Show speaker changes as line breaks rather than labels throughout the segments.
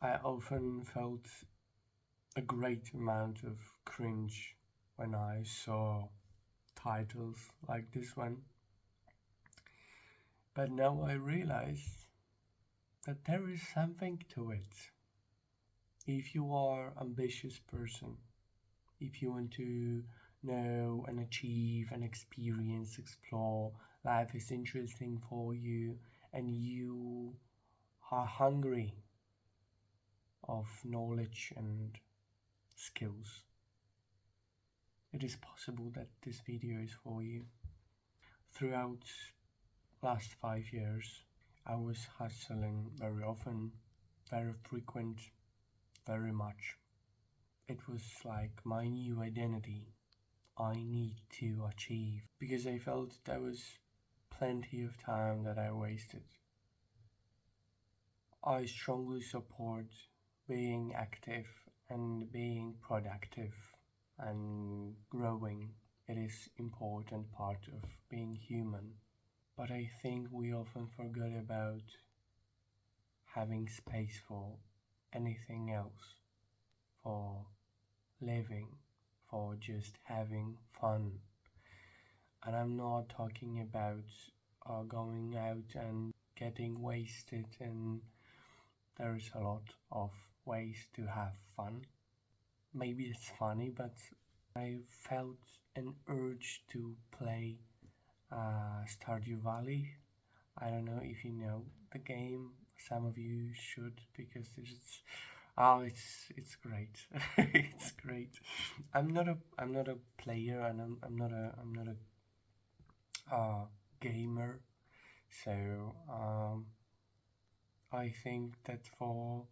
I often felt a great amount of cringe when I saw titles like this one. But now I realize that there is something to it. If you are ambitious person, if you want to know and achieve and experience, explore, life is interesting for you, and you are hungry of knowledge and skills, it is possible that this video is for you. Throughout last 5 years, I was hustling very often, very frequent, very much. It was like my new identity I need to achieve because I felt there was plenty of time that I wasted. I strongly support being active and being productive and growing. It is important part of being human. But I think we often forget about having space for anything else, for living, for just having fun. And I'm not talking about going out and getting wasted, and there's a lot of ways to have fun. Maybe it's funny, but I felt an urge to play Stardew Valley. I don't know if you know the game. Some of you should because it's great. It's great. I'm not a player, and I'm not a gamer. So I think that for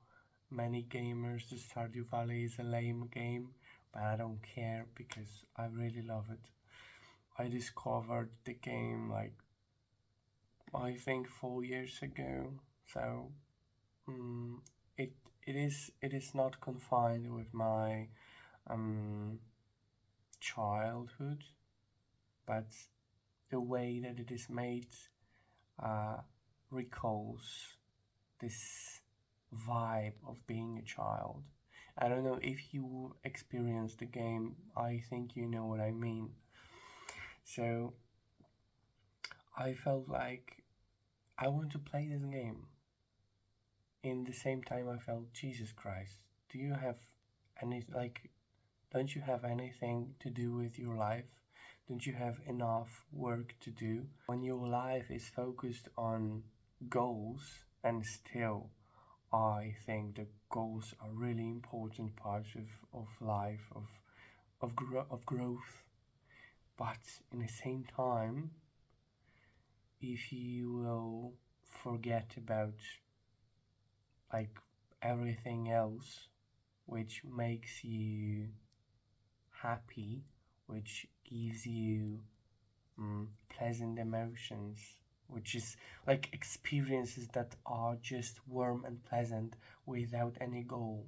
many gamers, the Stardew Valley is a lame game, but I don't care because I really love it. I discovered the game like I think 4 years ago, so um, it it is not confined with my um, childhood, but the way that it is made uh, recalls this vibe of being a child. I don't know if you experienced the game, I think you know what I mean. So I felt like I want to play this game. In the same time, I felt, Jesus Christ, do you have any, like, don't you have anything to do with your life? Don't you have enough work to do? When your life is focused on goals, and still, I think the goals are really important parts of life, of growth. But in the same time, if you will forget about like everything else which makes you happy, which gives you pleasant emotions, which is like experiences that are just warm and pleasant without any goal.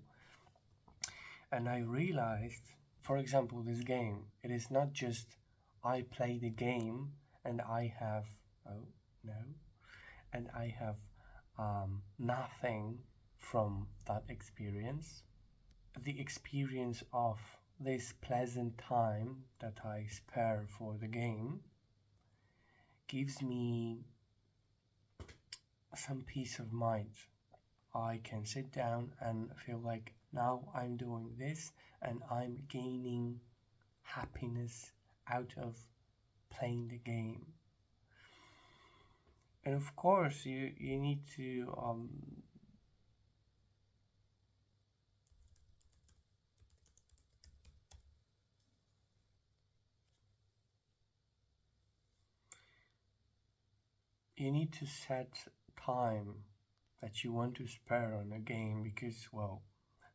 And I realized, for example, this game, it is not just I play the game and I have, oh no, and I have nothing from that experience. The experience of this pleasant time that I spare for the game gives me some peace of mind. I can sit down and feel like now I'm doing this and I'm gaining happiness out of playing the game. And of course, you need to set time that you want to spare on a game because, well,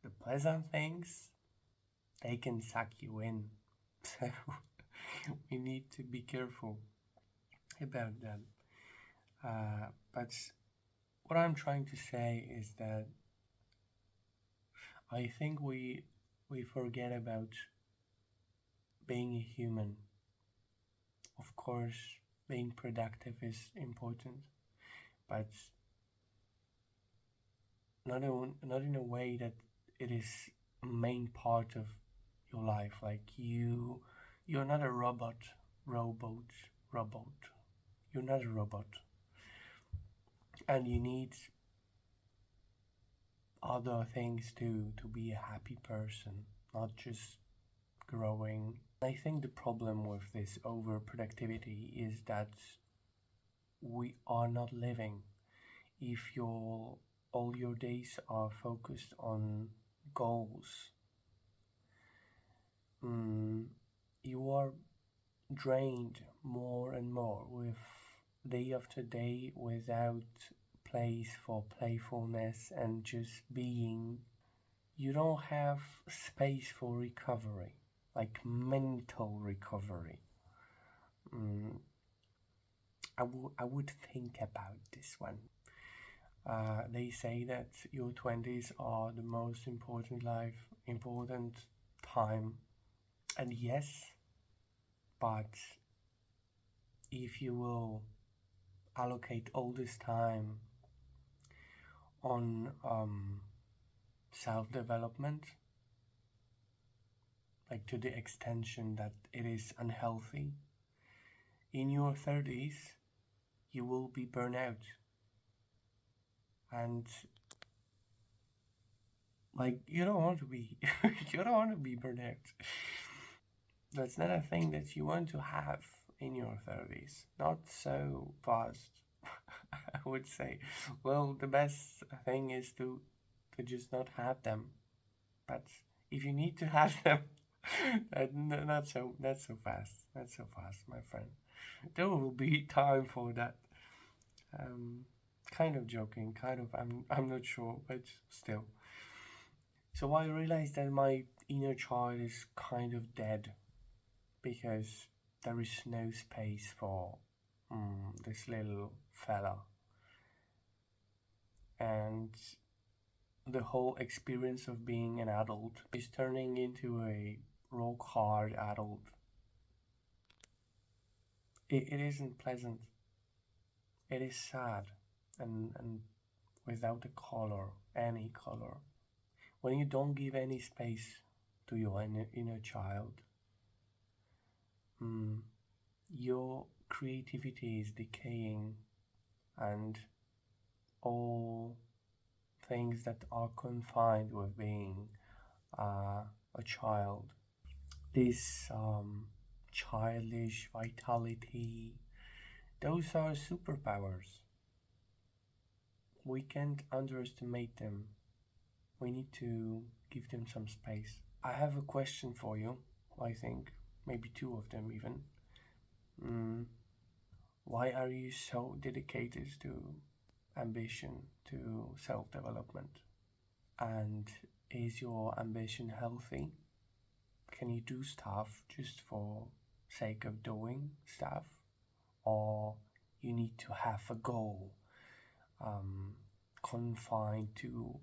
the pleasant things they can suck you in. So we need to be careful about that. But what I'm trying to say is that I think we forget about being a human. Of course, being productive is important, but not in a way that it is a main part of your life. Like you're not a robot, robot. You're not a robot, and you need other things to be a happy person, not just growing. I think the problem with this overproductivity is that we are not living. If all your days are focused on goals, mm, you are drained more and more with day after day without place for playfulness and just being. You don't have space for recovery, like mental recovery. Mm, I would think about this one. They say that your 20s are the most important time. And yes, but if you will allocate all this time on self development, like to the extension that it is unhealthy, in your 30s, you will be burned out. And like, you don't want to be, you don't want to be burned out. That's not a thing that you want to have in your 30s. Not so fast, I would say. Well, the best thing is to just not have them. But if you need to have them, not so fast. Not so fast, my friend. There will be time for that. Um, kind of joking, kind of. I'm not sure, but still. So I realized that my inner child is kind of dead because there is no space for this little fella, and the whole experience of being an adult is turning into a rock hard adult. It isn't pleasant. It is sad and without a color, any color. When you don't give any space to your inner child, mm, your creativity is decaying, and all things that are confined with being a child. This childish vitality, those are superpowers. We can't underestimate them. We need to give them some space. I have a question for you, I think, maybe two of them even. Mm, why are you so dedicated to ambition, to self development? And is your ambition healthy? Can you do stuff just for sake of doing stuff? Or you need to have a goal um, confined to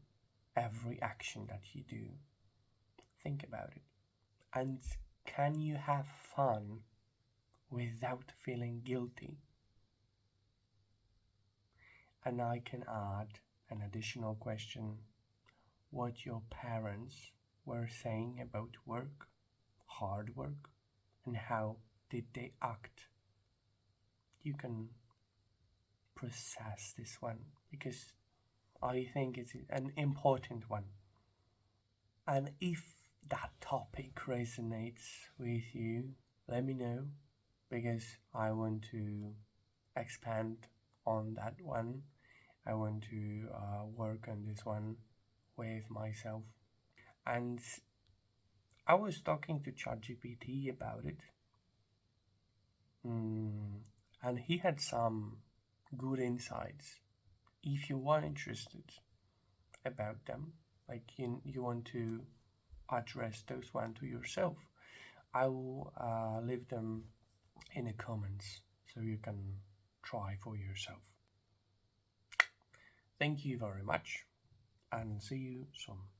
every action that you do? Think about it. And can you have fun without feeling guilty? And I can add an additional question: what your parents were saying about work, hard work, and how did they act? You can process this one because I think it's an important one. And if that topic resonates with you, let me know because I want to expand on that one. I want to work on this one with myself. And I was talking to ChatGPT about it, mm, and he had some good insights. If you are interested about them, like you want to address those one to yourself, I will leave them in the comments so you can try for yourself. Thank you very much and see you soon.